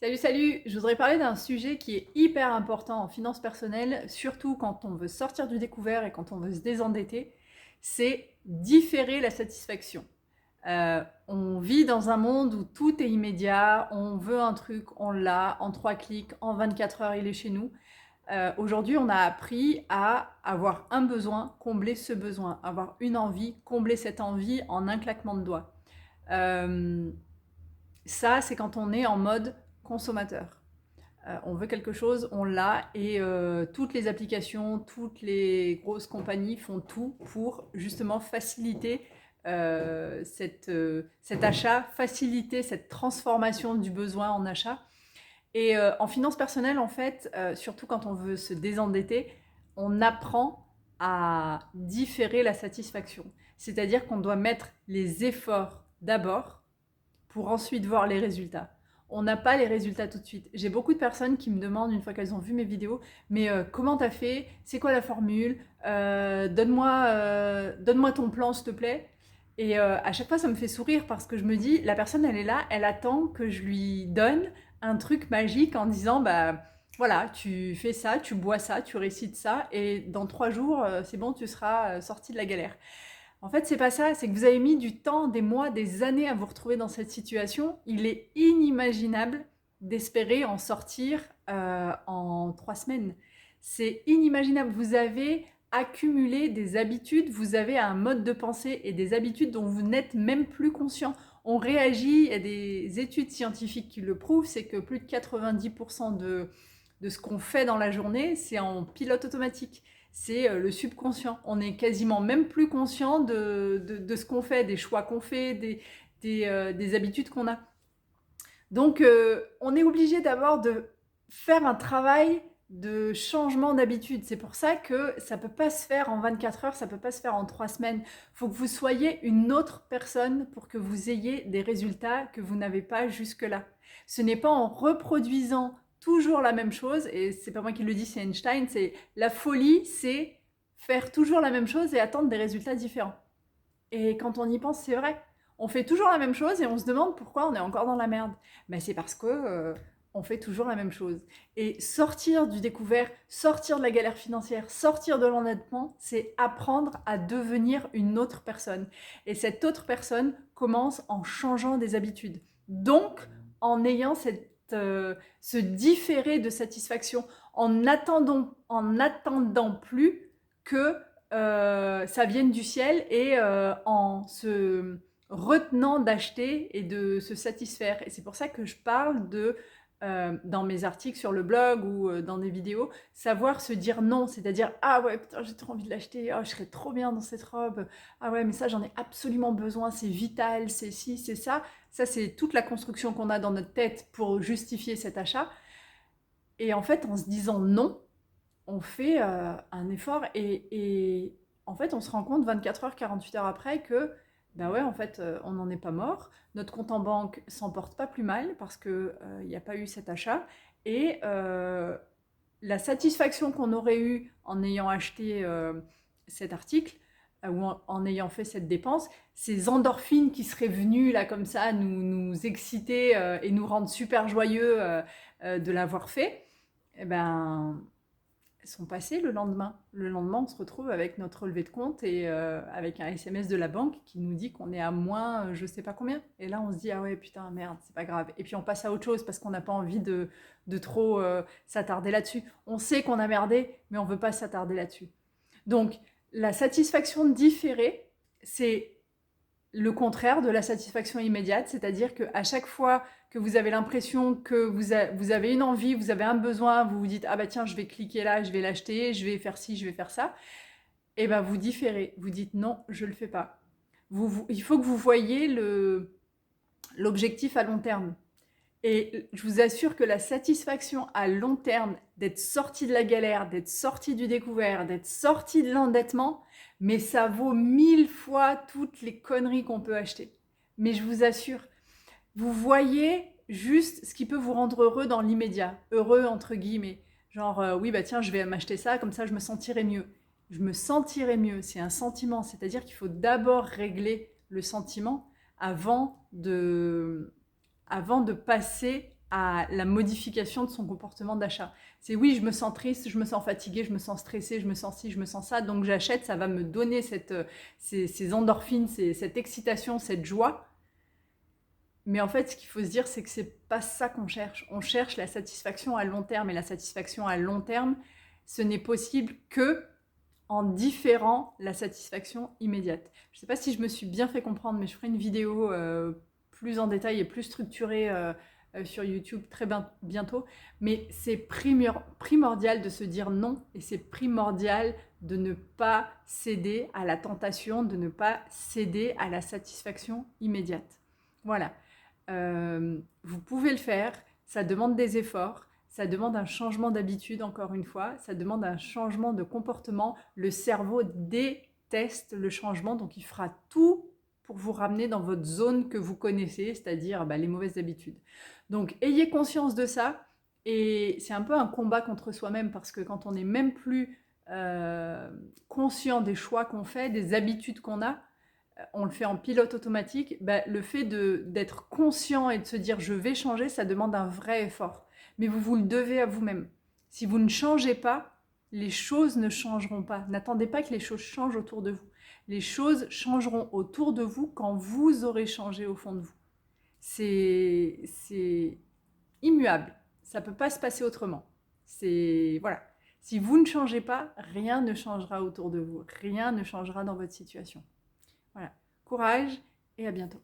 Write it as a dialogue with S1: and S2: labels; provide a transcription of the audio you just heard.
S1: Salut, salut! Je voudrais parler d'un sujet qui est hyper important en finance personnelle, surtout quand on veut sortir du découvert et quand on veut se désendetter, c'est différer la satisfaction. On vit dans un monde où tout est immédiat, on veut un truc, on l'a, en 3 clics, en 24 heures, il est chez nous. Aujourd'hui, on a appris à avoir un besoin, combler ce besoin, avoir une envie, combler cette envie en un claquement de doigts. Euh, Ça, c'est quand on est en mode consommateur. On veut quelque chose, on l'a, et toutes les applications, toutes les grosses compagnies font tout pour justement faciliter cet achat, faciliter cette transformation du besoin en achat. Et en finance personnelle, en fait, surtout quand on veut se désendetter, on apprend à différer la satisfaction. C'est-à-dire qu'on doit mettre les efforts d'abord pour ensuite voir les résultats. On n'a pas les résultats tout de suite. J'ai beaucoup de personnes qui me demandent, une fois qu'elles ont vu mes vidéos, mais comment t'as fait? C'est quoi la formule? Donne-moi ton plan, s'il te plaît. Et à chaque fois, ça me fait sourire parce que je me dis, la personne, elle est là, elle attend que je lui donne un truc magique en disant, bah voilà, tu fais ça, tu bois ça, tu récites ça, et dans 3 jours, c'est bon, tu seras sorti de la galère. En fait, c'est pas ça, c'est que vous avez mis du temps, des mois, des années à vous retrouver dans cette situation. Il est inimaginable d'espérer en sortir en 3 semaines. C'est inimaginable. Vous avez accumulé des habitudes, vous avez un mode de pensée et des habitudes dont vous n'êtes même plus conscient. On réagit, il y a des études scientifiques qui le prouvent, c'est que plus de 90% de ce qu'on fait dans la journée, c'est en pilote automatique. C'est le subconscient. On est quasiment même plus conscient de ce qu'on fait, des choix qu'on fait, des habitudes qu'on a. Donc, on est obligé d'abord de faire un travail de changement d'habitude. C'est pour ça que ça ne peut pas se faire en 24 heures, ça ne peut pas se faire en 3 semaines. Il faut que vous soyez une autre personne pour que vous ayez des résultats que vous n'avez pas jusque-là. Ce n'est pas en reproduisant toujours la même chose, et c'est pas moi qui le dis, c'est Einstein, c'est la folie, c'est faire toujours la même chose et attendre des résultats différents. Et quand on y pense, c'est vrai. On fait toujours la même chose et on se demande pourquoi on est encore dans la merde. Ben, c'est parce que on fait toujours la même chose. Et sortir du découvert, sortir de la galère financière, sortir de l'endettement, c'est apprendre à devenir une autre personne. Et cette autre personne commence en changeant des habitudes. Donc, en ayant ce différé de satisfaction, en attendant plus que ça vienne du ciel, et en se retenant d'acheter et de se satisfaire. Et c'est pour ça que je parle dans mes articles sur le blog ou dans des vidéos, savoir se dire non, c'est-à-dire ah ouais putain j'ai trop envie de l'acheter, oh, je serais trop bien dans cette robe, ah ouais mais ça j'en ai absolument besoin, c'est vital, c'est ci, c'est ça. Ça c'est toute la construction qu'on a dans notre tête pour justifier cet achat. Et en fait en se disant non, on fait un effort, et en fait, on se rend compte 24 heures, 48 heures après que, ben ouais, en fait, on n'en est pas mort. Notre compte en banque s'en porte pas plus mal parce qu'il n'y a pas eu cet achat. Et la satisfaction qu'on aurait eue en ayant acheté cet article ou en ayant fait cette dépense, ces endorphines qui seraient venues là comme ça nous exciter et nous rendre super joyeux de l'avoir fait, eh ben, sont passées le lendemain. Le lendemain, on se retrouve avec notre relevé de compte et avec un SMS de la banque qui nous dit qu'on est à moins je sais pas combien. Et là, on se dit ah ouais putain merde, c'est pas grave. Et puis on passe à autre chose parce qu'on n'a pas envie de trop s'attarder là-dessus. On sait qu'on a merdé, mais on veut pas s'attarder là-dessus. Donc la satisfaction différée, c'est le contraire de la satisfaction immédiate, c'est-à-dire qu'à chaque fois que vous avez l'impression que vous avez une envie, vous avez un besoin, vous vous dites ah bah tiens je vais cliquer là, je vais l'acheter, je vais faire ci, je vais faire ça, et ben vous différez, vous dites non je le fais pas. Il faut que vous voyez l'objectif à long terme. Et je vous assure que la satisfaction à long terme d'être sorti de la galère, d'être sorti du découvert, d'être sorti de l'endettement, mais ça vaut 1000 fois toutes les conneries qu'on peut acheter. Mais je vous assure, vous voyez juste ce qui peut vous rendre heureux dans l'immédiat. Heureux entre guillemets. Genre, oui, bah tiens, je vais m'acheter ça, comme ça je me sentirai mieux. Je me sentirai mieux, c'est un sentiment. C'est-à-dire qu'il faut d'abord régler le sentiment avant de, avant de passer à la modification de son comportement d'achat. C'est oui, je me sens triste, je me sens fatiguée, je me sens stressée, je me sens ci, je me sens ça, donc j'achète, ça va me donner ces endorphines, cette excitation, cette joie. Mais en fait, ce qu'il faut se dire, c'est que c'est pas ça qu'on cherche. On cherche la satisfaction à long terme, et la satisfaction à long terme, ce n'est possible que en différant la satisfaction immédiate. Je ne sais pas si je me suis bien fait comprendre, mais je ferai une vidéo plus en détail et plus structurée sur YouTube très bientôt. Mais c'est primordial de se dire non, et c'est primordial de ne pas céder à la tentation, de ne pas céder à la satisfaction immédiate. Voilà. Vous pouvez le faire, ça demande des efforts, ça demande un changement d'habitude, encore une fois, ça demande un changement de comportement. Le cerveau déteste le changement, donc il fera tout pour vous ramener dans votre zone que vous connaissez, c'est-à-dire les mauvaises habitudes. Donc ayez conscience de ça, et c'est un peu un combat contre soi-même, parce que quand on n'est même plus conscient des choix qu'on fait, des habitudes qu'on a, on le fait en pilote automatique, le fait d'être conscient et de se dire je vais changer, ça demande un vrai effort. Mais vous le devez à vous-même. Si vous ne changez pas, les choses ne changeront pas. N'attendez pas que les choses changent autour de vous. Les choses changeront autour de vous quand vous aurez changé au fond de vous. C'est immuable. Ça ne peut pas se passer autrement. Voilà. Si vous ne changez pas, rien ne changera autour de vous. Rien ne changera dans votre situation. Voilà. Courage et à bientôt.